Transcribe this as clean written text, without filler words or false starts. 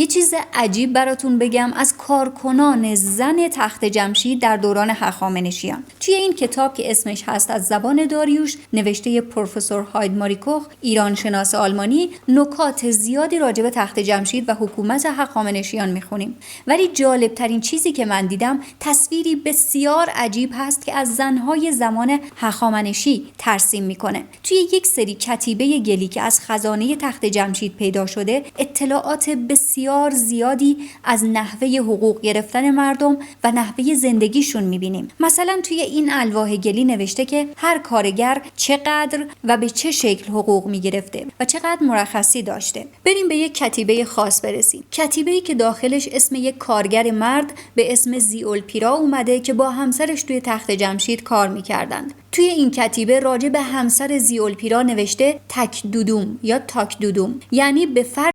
یه چیز عجیب براتون بگم از کارکنان زن تخت جمشید در دوران هخامنشیان. توی این کتاب که اسمش هست از زبان داریوش، نوشته پروفسور هاید ماریکوخ، ایرانشناس آلمانی، نکات زیادی راجع به تخت جمشید و حکومت هخامنشیان میخونیم. ولی جالب ترین چیزی که من دیدم تصویری بسیار عجیب هست که از زنهای زمان هخامنشی ترسیم میکنه. توی یک سری کتیبه گلی که از خزانه تخت جمشید پیدا شده، اطلاعات بسیار زیادی از نحوه حقوق گرفتن مردم و نحوه زندگیشون میبینیم. مثلا توی این الواح گلی نوشته که هر کارگر چقدر و به چه شکل حقوق میگرفته و چقدر مرخصی داشته. بریم به یک کتیبه خاص برسیم. کتیبه‌ای که داخلش اسم یک کارگر مرد به اسم زیولپیرا اومده که با همسرش توی تخت جمشید کار میکردند. توی این کتیبه راجع به همسر زیولپیرا نوشته تک دودوم یا تاک دودوم، یعنی به فرد